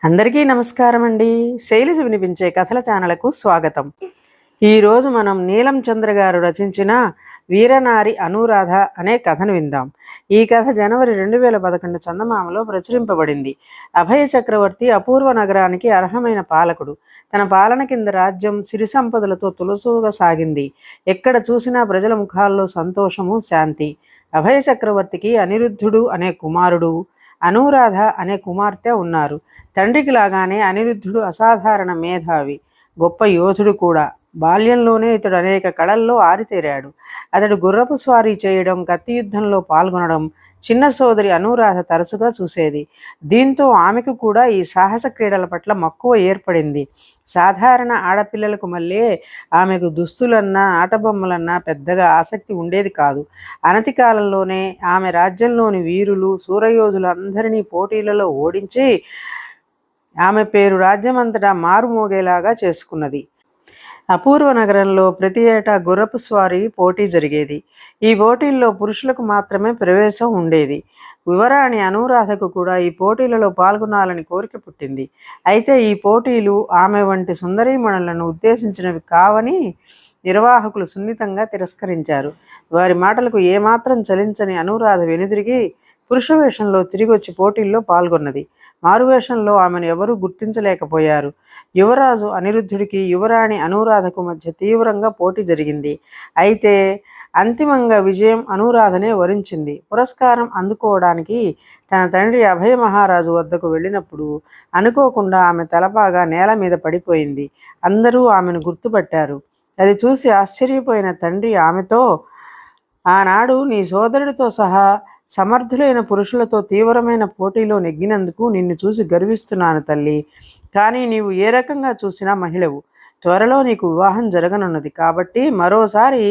అందరికీ నమస్కారం అండి. శైలజ వినిపించే కథల ఛానల్కు స్వాగతం. ఈరోజు మనం నీలం చంద్ర గారు రచించిన వీరనారి అనురాధ అనే కథను విందాం. ఈ కథ జనవరి 2011 చందమామలో ప్రచురింపబడింది. అభయ చక్రవర్తి అపూర్వ నగరానికి అర్హమైన పాలకుడు. తన పాలన కింద రాజ్యం సిరి సంపదలతో తులసూగా సాగింది. ఎక్కడ చూసినా ప్రజల ముఖాల్లో సంతోషము, శాంతి. అభయ చక్రవర్తికి అనిరుద్ధుడు అనే కుమారుడు, అనురాధ అనే కుమార్తె ఉన్నారు. తండ్రికి లాగానే అనిరుద్ధుడు అసాధారణ మేధావి, గొప్ప యోధుడు కూడా. బాల్యంలోనే ఇతడు అనేక కళల్లో ఆరితేరాడు. అతడు గుర్రపు స్వారీ చేయడం, కత్తి యుద్ధంలో పాల్గొనడం చిన్న సోదరి అనురాధ తరచుగా చూసేది. దీంతో ఆమెకు కూడా ఈ సాహస క్రీడల పట్ల మక్కువ ఏర్పడింది. సాధారణ ఆడపిల్లలకు మళ్ళీ ఆమెకు దుస్తులన్నా ఆటబొమ్మలన్నా పెద్దగా ఆసక్తి ఉండేది కాదు. అనతి కాలంలోనే ఆమె రాజ్యంలోని వీరులు, శూరయోధులు అందరినీ పోటీలలో ఓడించి ఆమె పేరు రాజ్యమంతటా మారుమోగేలాగా చేసుకున్నది. అపూర్వ నగరంలో ప్రతి ఏటా గుర్రపు స్వారీ పోటీ జరిగేది. ఈ పోటీల్లో పురుషులకు మాత్రమే ప్రవేశం ఉండేది. యువరాణి అనురాధకు కూడా ఈ పోటీలలో పాల్గొనాలని కోరిక పుట్టింది. అయితే ఈ పోటీలు ఆమె వంటి సుందరీమణులను ఉద్దేశించినవి కావని నిర్వాహకులు సున్నితంగా తిరస్కరించారు. వారి మాటలకు ఏమాత్రం చలించని అనురాధ వెనుదిరిగి పురుష వేషంలో తిరిగొచ్చి పోటీల్లో పాల్గొన్నది. మారువేషంలో ఆమెను ఎవరూ గుర్తించలేకపోయారు. యువరాజు అనిరుద్ధుడికి, యువరాణి అనురాధకు మధ్య తీవ్రంగా పోటీ జరిగింది. అయితే అంతిమంగా విజయం అనురాధనే వరించింది. పురస్కారం అందుకోవడానికి తన తండ్రి అభయ మహారాజు వద్దకు వెళ్ళినప్పుడు అనుకోకుండా ఆమె తలపాగా నేల మీద పడిపోయింది. అందరూ ఆమెను గుర్తుపట్టారు. అది చూసి ఆశ్చర్యపోయిన తండ్రి ఆమెతో, ఆనాడు నీ సోదరుడితో సహా సమర్థులైన పురుషులతో తీవ్రమైన పోటీలో నెగ్గినందుకు నిన్ను చూసి గర్విస్తున్నాను తల్లి. కానీ నీవు ఏ రకంగా చూసినా మహిళవు. త్వరలో నీకు వివాహం జరగనున్నది. కాబట్టి మరోసారి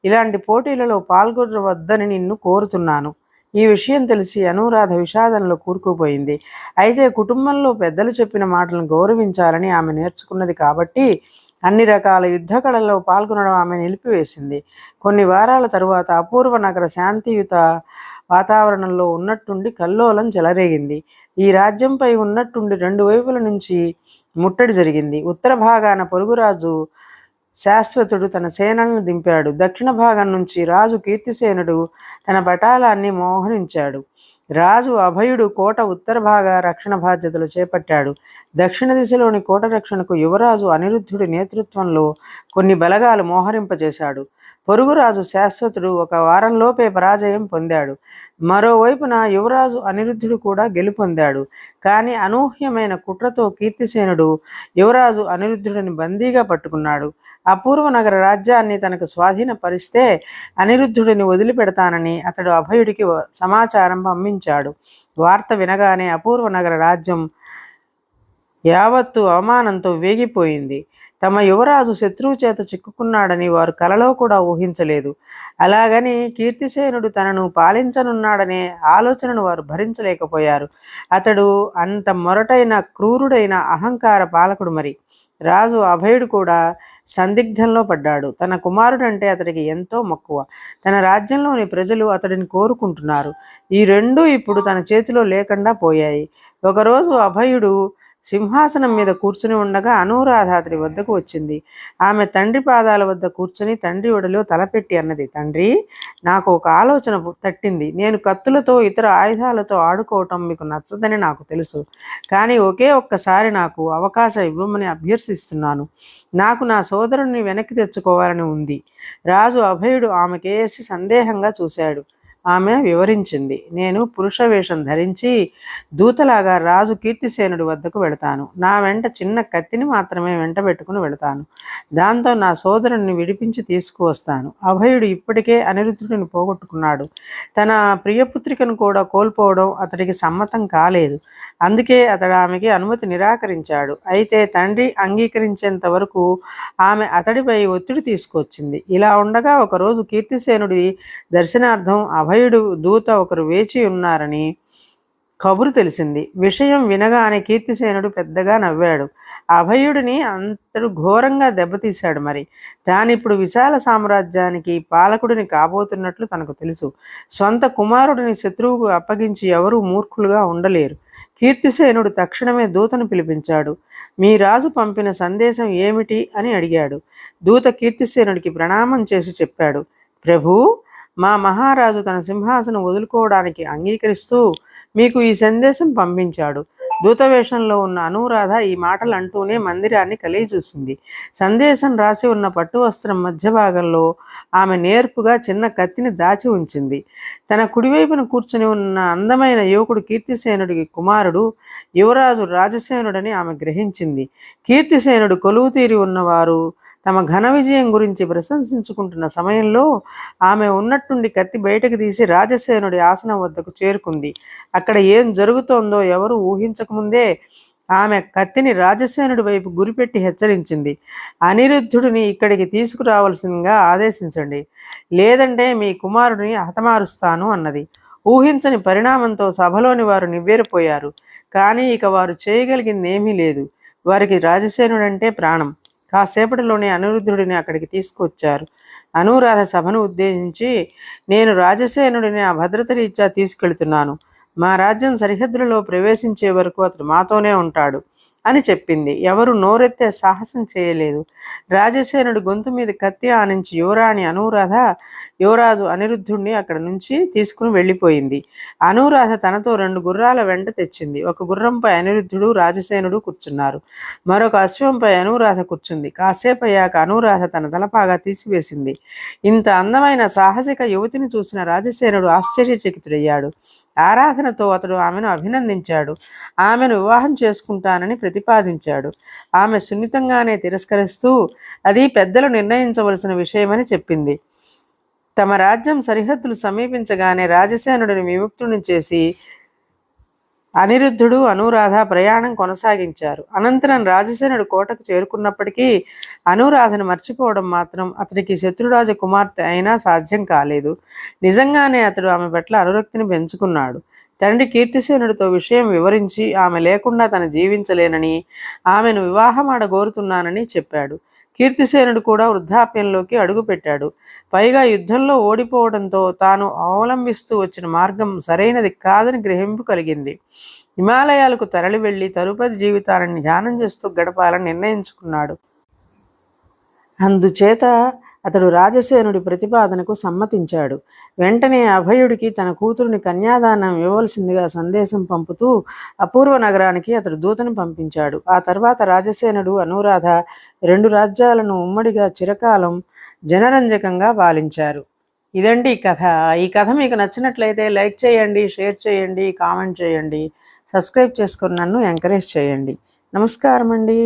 ఇలాంటి పోటీలలో పాల్గొనవద్దని నిన్ను కోరుతున్నాను. ఈ విషయం తెలిసి అనురాధ విషాదంలో కూరుకుపోయింది. అయితే కుటుంబంలో పెద్దలు చెప్పిన మాటలను గౌరవించాలని ఆమె నేర్చుకున్నది కాబట్టి అన్ని రకాల యుద్ధ కళల్లో పాల్గొనడం ఆమె నిలిపివేసింది. కొన్ని వారాల తరువాత అపూర్వ నగర శాంతియుత వాతావరణంలో ఉన్నట్టుండి కల్లోలం చెలరేగింది. ఈ రాజ్యంపై ఉన్నట్టుండి రెండు వైపుల నుంచి ముట్టడి జరిగింది. ఉత్తర భాగాన పొరుగురాజు శాశ్వతుడు తన సేనలను దింపాడు. దక్షిణ భాగం నుంచి రాజు కీర్తిసేనుడు తన పటాలాన్ని మోహరించాడు. రాజు అభయుడు కోట ఉత్తర భాగ రక్షణ బాధ్యతలు చేపట్టాడు. దక్షిణ దిశలోని కోట రక్షణకు యువరాజు అనిరుద్ధుడి నేతృత్వంలో కొన్ని బలగాలు మోహరింపజేశాడు. పొరుగురాజు శాశ్వతుడు ఒక వారంలోపే పరాజయం పొందాడు. మరోవైపున యువరాజు అనిరుద్ధుడు కూడా గెలుపొందాడు. కానీ అనూహ్యమైన కుట్రతో కీర్తిసేనుడు యువరాజు అనిరుద్ధుడిని బందీగా పట్టుకున్నాడు. అపూర్వ నగర రాజ్యాన్ని తనకు స్వాధీనపరిస్తే అనిరుద్ధుడిని వదిలిపెడతానని అతడు అభయుడికి సమాచారం పంపించాడు. వార్త వినగానే అపూర్వ నగర రాజ్యం యావత్తు అవమానంతో వేగిపోయింది. తమ యువరాజు శత్రువు చేత చిక్కుకున్నాడని వారు కలలో కూడా ఊహించలేదు. అలాగని కీర్తిసేనుడు తనను పాలించనున్నాడనే ఆలోచనను వారు భరించలేకపోయారు. అతడు అంత మొరటైన, క్రూరుడైన అహంకార పాలకుడు. మరి రాజు అభయుడు కూడా సందిగ్ధంలో పడ్డాడు. తన కుమారుడంటే అతడికి ఎంతో మక్కువ. తన రాజ్యంలోని ప్రజలు అతడిని కోరుకుంటున్నారు. ఈ రెండూ ఇప్పుడు తన చేతిలో లేకుండా పోయాయి. ఒకరోజు అభయుడు సింహాసనం మీద కూర్చుని ఉండగా అనురాధ అతడి వద్దకు వచ్చింది. ఆమె తండ్రి పాదాల వద్ద కూర్చుని తండ్రి ఒడిలో తలపెట్టి అన్నది, తండ్రి, నాకు ఒక ఆలోచన తట్టింది. నేను కత్తులతో, ఇతర ఆయుధాలతో ఆడుకోవటం మీకు నచ్చదని నాకు తెలుసు. కానీ ఒకే ఒక్కసారి నాకు అవకాశం ఇవ్వమని అభ్యర్థిస్తున్నాను. నాకు నా సోదరుణ్ణి వెనక్కి తెచ్చుకోవాలని ఉంది. రాజు అభయుడు ఆమెకేసి సందేహంగా చూశాడు. ఆమె వివరించింది, నేను పురుష వేషం ధరించి దూతలాగా రాజు కీర్తిసేనుడి వద్దకు వెళతాను. నా వెంట చిన్న కత్తిని మాత్రమే వెంట పెట్టుకుని వెళతాను. దాంతో నా సోదరుణ్ణి విడిపించి తీసుకువస్తాను. అభయుడు ఇప్పటికే అనిరుద్ధుడిని పోగొట్టుకున్నాడు. తన ప్రియపుత్రికను కూడా కోల్పోవడం అతడికి సమ్మతం కాలేదు. అందుకే అతడు ఆమెకి అనుమతి నిరాకరించాడు. అయితే తండ్రి అంగీకరించేంత వరకు ఆమె అతడిపై ఒత్తిడి తీసుకొచ్చింది. ఇలా ఉండగా ఒకరోజు కీర్తిసేనుడి దర్శనార్థం అభయుడు దూత ఒకరు వేచి ఉన్నారని కబురు తెలిసింది. విషయం వినగానే కీర్తిసేనుడు పెద్దగా నవ్వాడు. అభయుడిని అంతడు ఘోరంగా దెబ్బతీశాడు. మరి తానిప్పుడు విశాల సామ్రాజ్యానికి పాలకుడిని కాబోతున్నట్లు తనకు తెలుసు. సొంత కుమారుడిని శత్రువుకు అప్పగించి ఎవరూ మూర్ఖులుగా ఉండలేరు. కీర్తిసేనుడు తక్షణమే దూతను పిలిపించాడు. మీ రాజు పంపిన సందేశం ఏమిటి అని అడిగాడు. దూత కీర్తిసేనుడికి ప్రణామం చేసి చెప్పాడు, ప్రభూ, మా మహారాజు తన సింహాసనం వదులుకోవడానికి అంగీకరిస్తూ మీకు ఈ సందేశం పంపించాడు. దూతవేషంలో ఉన్న అనూరాధ ఈ మాటలు అంటూనే మందిరాన్ని కలిగి చూసింది. సందేశం రాసి ఉన్న పట్టు వస్త్రం మధ్య భాగంలో ఆమె నేర్పుగా చిన్న కత్తిని దాచి ఉంచింది. తన కుడివైపున కూర్చుని ఉన్న అందమైన యువకుడు కీర్తిసేనుడికి కుమారుడు యువరాజు రాజసేనుడని ఆమె గ్రహించింది. కీర్తిసేనుడు కొలువు తీరి ఉన్నవారు తమ ఘన విజయం గురించి ప్రశంసించుకుంటున్న సమయంలో ఆమె ఉన్నట్టుండి కత్తి బయటకు తీసి రాజసేనుడి ఆసనం వద్దకు చేరుకుంది. అక్కడ ఏం జరుగుతోందో ఎవరు ఊహించకముందే ఆమె కత్తిని రాజసేనుడి వైపు గురిపెట్టి హెచ్చరించింది. అనిరుద్ధుడిని ఇక్కడికి తీసుకురావాల్సిందిగా ఆదేశించండి, లేదంటే మీ కుమారుడిని హతమారుస్తాను అన్నది. ఊహించని పరిణామంతో సభలోని వారు నివ్వెరపోయారు. కానీ ఇక వారు చేయగలిగింది ఏమీ లేదు. వారికి రాజసేనుడంటే ప్రాణం. కాసేపటిలోనే అనిరుద్ధుడిని అక్కడికి తీసుకొచ్చారు. అనూరాధ సభను ఉద్దేశించి, నేను రాజసేనుడిని ఆ భద్రత రీత్యా తీసుకెళ్తున్నాను. మా రాజ్యం సరిహద్దులలో ప్రవేశించే వరకు అతడు మాతోనే ఉంటాడు అని చెప్పింది. ఎవరు నోరెత్తే సాహసం చేయలేదు. రాజసేనుడి గొంతు మీద కత్తి ఆనించి యువరాణి అనూరాధ యువరాజు అనిరుద్ధుడిని అక్కడి నుంచి తీసుకుని వెళ్ళిపోయింది. అనూరాధ తనతో 2 గుర్రాల వెంట తెచ్చింది. ఒక గుర్రంపై అనిరుద్ధుడు రాజసేనుడు కూర్చున్నారు. మరొక అశ్వంపై అనూరాధ కూర్చుంది. కాసేపు అయ్యాక అనూరాధ తన తలపాగా తీసివేసింది. ఇంత అందమైన సాహసిక యువతిని చూసిన రాజసేనుడు ఆశ్చర్యచకితుడయ్యాడు. ఆరాధనతో అతడు ఆమెను అభినందించాడు. ఆమెను వివాహం చేసుకుంటానని ప్రతిపాదించాడు. ఆమె సున్నితంగానే తిరస్కరిస్తూ అది పెద్దలు నిర్ణయించవలసిన విషయమని చెప్పింది. తమ రాజ్యం సరిహద్దులు సమీపించగానే రాజసేనుడిని విముక్తుని చేసి అనిరుద్ధుడు అనూరాధ ప్రయాణం కొనసాగించారు. అనంతరం రాజసేనుడు కోటకు చేరుకున్నప్పటికీ అనూరాధను మర్చిపోవడం మాత్రం అతడికి శత్రురాజ కుమార్తె అయినా సాధ్యం కాలేదు. నిజంగానే అతడు ఆమె పట్ల అనురక్తిని పెంచుకున్నాడు. తండ్రి కీర్తిసేనుడితో విషయం వివరించి ఆమె లేకుండా తను జీవించలేనని, ఆమెను వివాహమాడగోరుతున్నానని చెప్పాడు. కీర్తిసేనుడు కూడా వృద్ధాప్యంలోకి అడుగుపెట్టాడు. పైగా యుద్ధంలో ఓడిపోవడంతో తాను అవలంబిస్తూ వచ్చిన మార్గం సరైనది కాదని గ్రహింపు కలిగింది. హిమాలయాలకు తరలి వెళ్ళి తరుపతి జీవితాన్ని ధ్యానం చేస్తూ గడపాలని నిర్ణయించుకున్నాడు. అందుచేత అతడు రాజసేనుడి ప్రతిపాదనకు సమ్మతించాడు. వెంటనే అభయుడికి తన కూతురుని కన్యాదానం ఇవ్వవలసిందిగా సందేశం పంపుతూ అపూర్వ నగరానికి అతడు దూతను పంపించాడు. ఆ తర్వాత రాజసేనుడు అనూరాధ 2 రాజ్యాలను ఉమ్మడిగా చిరకాలం జనరంజకంగా పాలించారు. ఇదండి కథ. ఈ కథ మీకు నచ్చినట్లయితే లైక్ చేయండి, షేర్ చేయండి, కామెంట్ చేయండి, సబ్స్క్రైబ్ చేసుకొని నన్ను ఎంకరేజ్ చేయండి. నమస్కారం అండి.